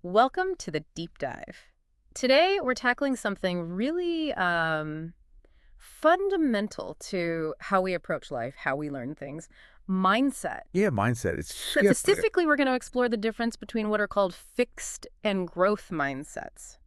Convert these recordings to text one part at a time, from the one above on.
Welcome to the deep dive. Today, we're tackling something really fundamental to how we approach life, how we learn things, mindset. Yeah, mindset. Specifically, we're going to explore the difference between what are called fixed and growth mindsets.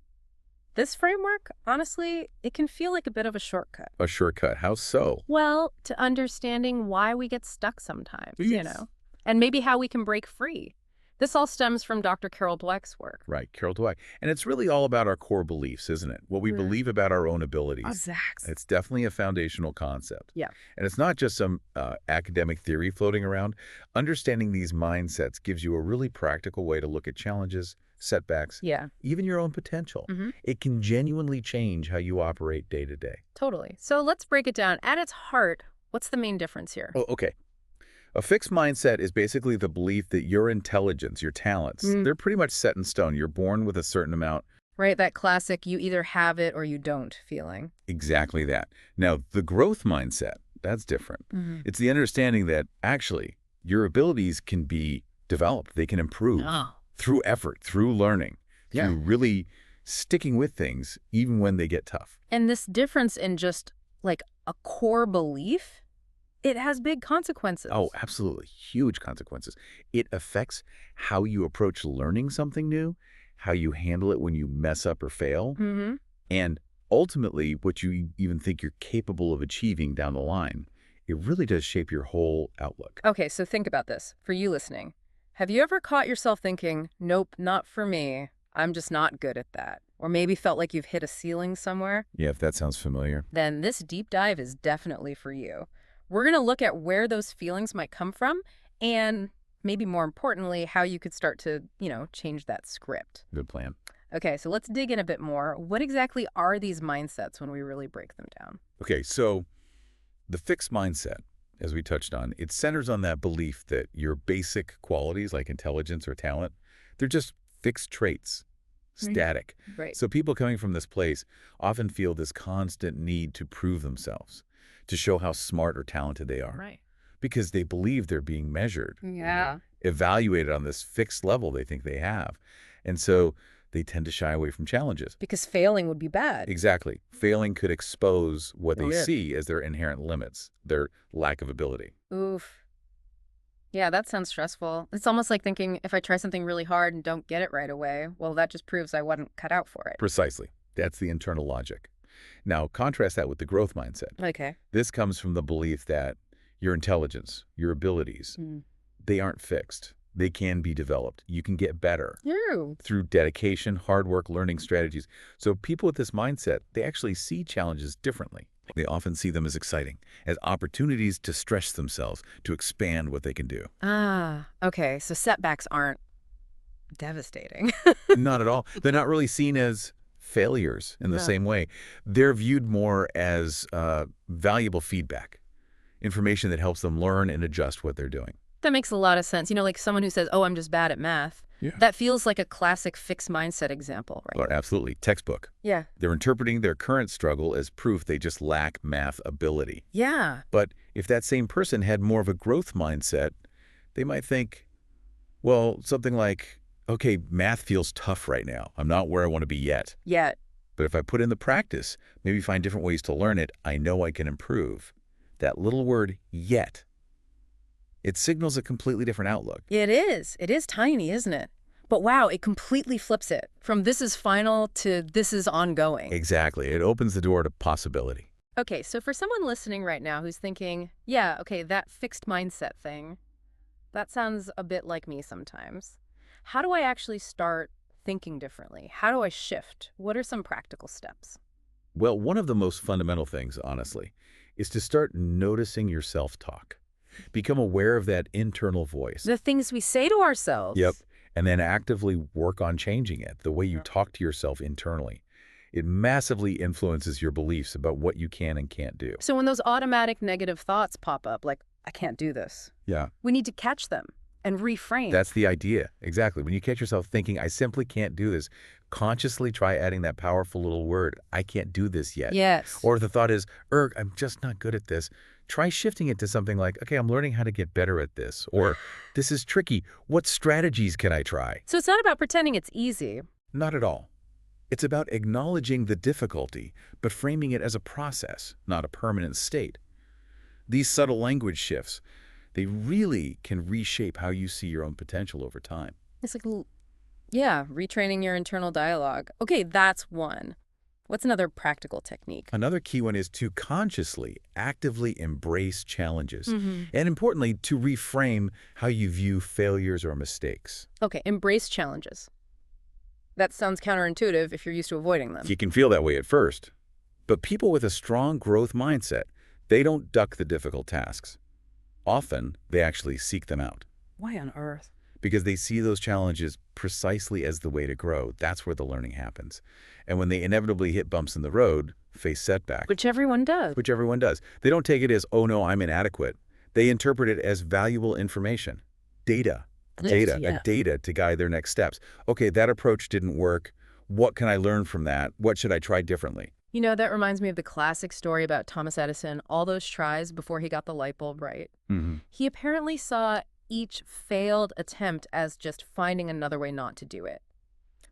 This framework, honestly, it can feel like a bit of a shortcut. A shortcut. How so? Well, to understanding why we get stuck sometimes, Yes. and maybe how we can break free. This all stems from Dr. Carol Dweck's work. Right, Carol Dweck. And it's really all about our core beliefs, isn't it? What we Mm. believe about our own abilities. Exactly. It's definitely a foundational concept. Yeah. And it's not just some academic theory floating around. Understanding these mindsets gives you a really practical way to look at challenges, setbacks, Yeah. even your own potential. Mm-hmm. It can genuinely change how you operate day to day. Totally. So let's break it down. At its heart, what's the main difference here? Oh, okay. A fixed mindset is basically the belief that your intelligence, your talents, they're pretty much set in stone. You're born with a certain amount. Right, that classic you either have it or you don't feeling. Exactly that. Now, the growth mindset, that's different. Mm-hmm. It's the understanding that actually your abilities can be developed. They can improve Oh. through effort, through learning, Yeah. through really sticking with things even when they get tough. And this difference in just like a core belief, it has big consequences. Oh, absolutely. Huge consequences. It affects how you approach learning something new, how you handle it when you mess up or fail, Mm-hmm. and ultimately what you even think you're capable of achieving down the line. It really does shape your whole outlook. Okay, so think about this. For you listening, have you ever caught yourself thinking, nope, not for me. I'm just not good at that. Or maybe felt like you've hit a ceiling somewhere? Yeah, if that sounds familiar. Then this deep dive is definitely for you. We're going to look at where those feelings might come from and maybe more importantly, how you could start to, change that script. Good plan. Okay, so let's dig in a bit more. What exactly are these mindsets when we really break them down? Okay, so the fixed mindset, as we touched on, it centers on that belief that your basic qualities like intelligence or talent, they're just fixed traits, static. Right. So people coming from this place often feel this constant need to prove themselves, to show how smart or talented they are, Right. because they believe they're being measured, Yeah. evaluated on this fixed level they think they have. And so they tend to shy away from challenges. Because failing would be bad. Exactly. Failing could expose what they Oh, yeah. see as their inherent limits, their lack of ability. Oof. Yeah, that sounds stressful. It's almost like thinking if I try something really hard and don't get it right away, well, that just proves I wasn't cut out for it. Precisely. That's the internal logic. Now, contrast that with the growth mindset. Okay. This comes from the belief that your intelligence, your abilities, they aren't fixed. They can be developed. You can get better You. through dedication, hard work, learning strategies. So people with this mindset, they actually see challenges differently. They often see them as exciting, as opportunities to stretch themselves, to expand what they can do. Ah, okay. So setbacks aren't devastating. Not at all. They're not really seen as failures in the No. same way. They're viewed more as valuable feedback, information that helps them learn and adjust what they're doing. That makes a lot of sense. Like someone who says, oh, I'm just bad at math. Yeah. That feels like a classic fixed mindset example, right? Or absolutely. Textbook. Yeah. They're interpreting their current struggle as proof they just lack math ability. Yeah. But if that same person had more of a growth mindset, they might think, well, something like, okay, math feels tough right now. I'm not where I want to be yet. Yet. But if I put in the practice, maybe find different ways to learn it, I know I can improve. That little word, yet, it signals a completely different outlook. It is. It is tiny, isn't it? But wow, it completely flips it from this is final to this is ongoing. Exactly. It opens the door to possibility. Okay, so for someone listening right now who's thinking, yeah, okay, that fixed mindset thing, that sounds a bit like me sometimes. How do I actually start thinking differently? How do I shift? What are some practical steps? Well, one of the most fundamental things, honestly, is to start noticing your self-talk. Become aware of that internal voice. The things we say to ourselves. Yep. And then actively work on changing it, the way you talk to yourself internally. It massively influences your beliefs about what you can and can't do. So when those automatic negative thoughts pop up, like, I can't do this, Yeah. we need to catch them. And reframe. That's the idea. Exactly. When you catch yourself thinking, I simply can't do this, consciously try adding that powerful little word, I can't do this yet. Yes. Or if the thought is, I'm just not good at this, try shifting it to something like, okay, I'm learning how to get better at this. Or this is tricky. What strategies can I try? So it's not about pretending it's easy. Not at all. It's about acknowledging the difficulty, but framing it as a process, not a permanent state. These subtle language shifts, they really can reshape how you see your own potential over time. It's like, yeah, retraining your internal dialogue. Okay, that's one. What's another practical technique? Another key one is to consciously, actively embrace challenges. Mm-hmm. And importantly, to reframe how you view failures or mistakes. Okay, embrace challenges. That sounds counterintuitive if you're used to avoiding them. You can feel that way at first. But people with a strong growth mindset, they don't duck the difficult tasks. Often, they actually seek them out. Why on earth? Because they see those challenges precisely as the way to grow. That's where the learning happens. And when they inevitably hit bumps in the road, face setbacks, Which everyone does. which everyone does, they don't take it as, oh no, I'm inadequate. They interpret it as valuable information. Data to guide their next steps. Okay, that approach didn't work. What can I learn from that? What should I try differently? You know, that reminds me of the classic story about Thomas Edison, all those tries before he got the light bulb right. Mm-hmm. He apparently saw each failed attempt as just finding another way not to do it,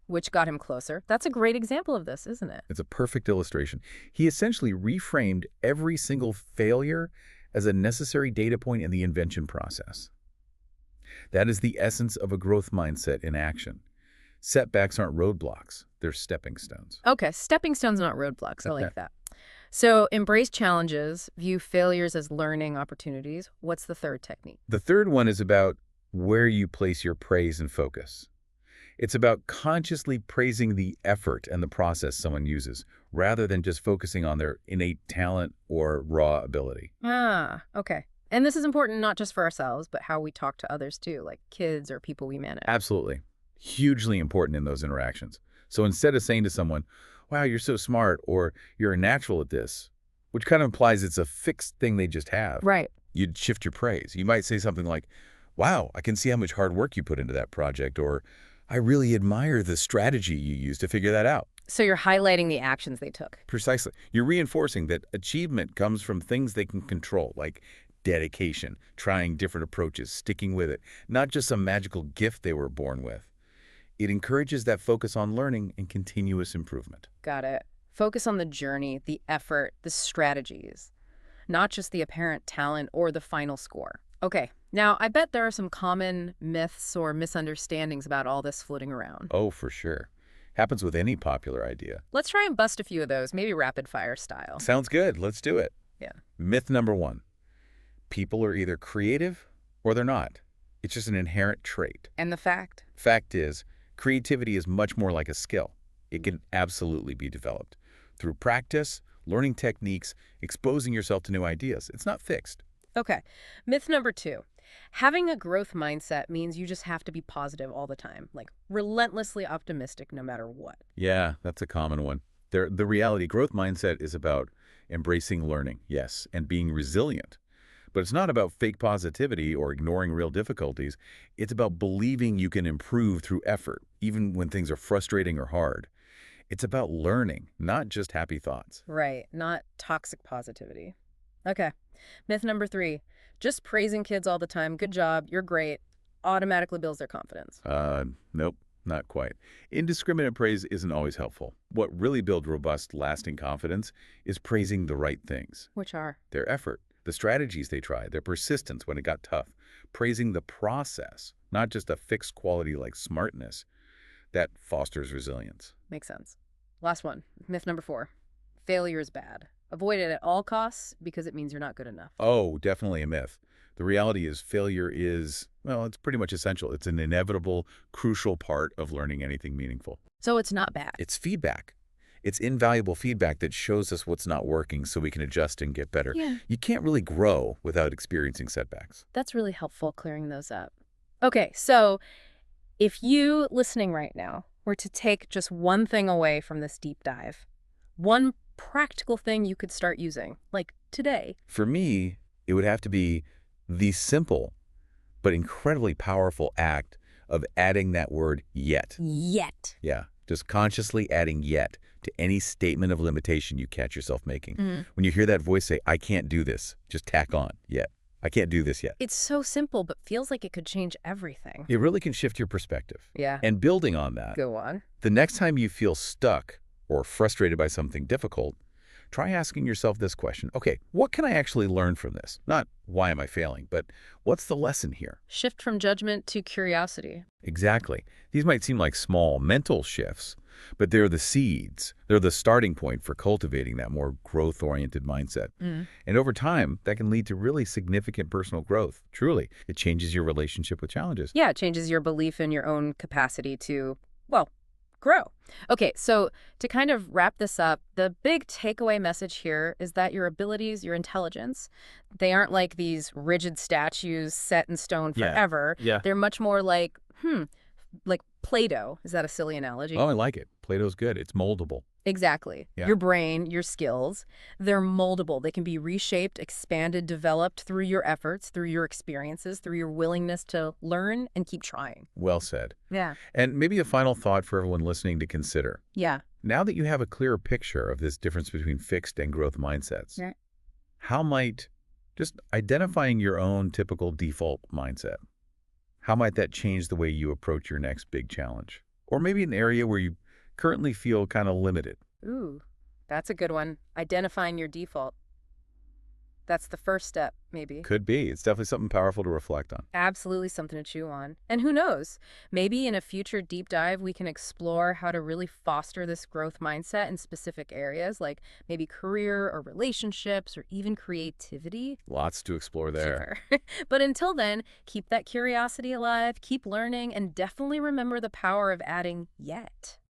which got him closer. That's a great example of this, isn't it? It's a perfect illustration. He essentially reframed every single failure as a necessary data point in the invention process. That is the essence of a growth mindset in action. Setbacks aren't roadblocks. They're stepping stones. Okay, stepping stones, not roadblocks. I like that. So embrace challenges, view failures as learning opportunities. What's the third technique? The third one is about where you place your praise and focus. It's about consciously praising the effort and the process someone uses, rather than just focusing on their innate talent or raw ability. Ah, okay. And this is important not just for ourselves, but how we talk to others too, like kids or people we manage. Absolutely. Hugely important in those interactions. So instead of saying to someone, wow, you're so smart, or you're a natural at this, which kind of implies it's a fixed thing they just have. Right. You'd shift your praise. You might say something like, wow, I can see how much hard work you put into that project, or I really admire the strategy you used to figure that out. So you're highlighting the actions they took. Precisely. You're reinforcing that achievement comes from things they can control, like dedication, trying different approaches, sticking with it, not just some magical gift they were born with. It encourages that focus on learning and continuous improvement. Got it. Focus on the journey, the effort, the strategies, not just the apparent talent or the final score. Okay, now I bet there are some common myths or misunderstandings about all this floating around. Oh, for sure. Happens with any popular idea. Let's try and bust a few of those, maybe rapid fire style. Sounds good. Let's do it. Yeah. Myth number one. People are either creative or they're not. It's just an inherent trait. And the fact? Fact is, creativity is much more like a skill. It can absolutely be developed through practice, learning techniques, exposing yourself to new ideas. It's not fixed. Okay. Myth number two. Having a growth mindset means you just have to be positive all the time, like relentlessly optimistic no matter what. Yeah, that's a common one. The reality growth mindset is about embracing learning, yes, and being resilient. But it's not about fake positivity or ignoring real difficulties. It's about believing you can improve through effort, even when things are frustrating or hard. It's about learning, not just happy thoughts. Right, not toxic positivity. Okay. Myth number three. Just praising kids all the time. Good job. You're great. Automatically builds their confidence. Nope, not quite. Indiscriminate praise isn't always helpful. What really builds robust, lasting confidence is praising the right things. Which are? Their effort, the strategies they tried, their persistence when it got tough. Praising the process, not just a fixed quality like smartness. That fosters resilience. Makes sense. Last one. Myth number four. Failure is bad. Avoid it at all costs because it means you're not good enough. Oh, definitely a myth. The reality is failure is, well, it's pretty much essential. It's an inevitable, crucial part of learning anything meaningful. So it's not bad. It's feedback. It's invaluable feedback that shows us what's not working so we can adjust and get better. Yeah. You can't really grow without experiencing setbacks. That's really helpful, clearing those up. Okay, so if you listening right now were to take just one thing away from this deep dive, one practical thing you could start using, like today. For me, it would have to be the simple but incredibly powerful act of adding that word yet. Yet. Yeah, just consciously adding yet to any statement of limitation you catch yourself making. Mm. When you hear that voice say, I can't do this, just tack on yet. I can't do this yet. It's so simple, but feels like it could change everything. It really can shift your perspective. Yeah. And building on that, Go on. the next time you feel stuck or frustrated by something difficult, try asking yourself this question. Okay, what can I actually learn from this? Not why am I failing, but what's the lesson here? Shift from judgment to curiosity. Exactly. These might seem like small mental shifts, but they're the seeds. They're the starting point for cultivating that more growth-oriented mindset. Mm. And over time, that can lead to really significant personal growth. Truly, it changes your relationship with challenges. Yeah, it changes your belief in your own capacity to, well, grow. Okay, so to kind of wrap this up, the big takeaway message here is that your abilities, your intelligence, they aren't like these rigid statues set in stone Yeah. forever. Yeah. They're much more like Play-Doh. Is that a silly analogy? Oh, I like it. Play-Doh's good. It's moldable. Exactly. Yeah. Your brain, your skills, they're moldable. They can be reshaped, expanded, developed through your efforts, through your experiences, through your willingness to learn and keep trying. Well said. Yeah. And maybe a final thought for everyone listening to consider. Yeah. Now that you have a clearer picture of this difference between fixed and growth mindsets, Yeah. how might just identifying your own typical default mindset, how might that change the way you approach your next big challenge? Or maybe an area where you currently feel kind of limited. Ooh, that's a good one. Identifying your default. That's the first step, maybe. Could be. It's definitely something powerful to reflect on. Absolutely something to chew on. And who knows? Maybe in a future deep dive, we can explore how to really foster this growth mindset in specific areas, like maybe career or relationships or even creativity. Lots to explore there. Sure. But until then, keep that curiosity alive, keep learning, and definitely remember the power of adding yet.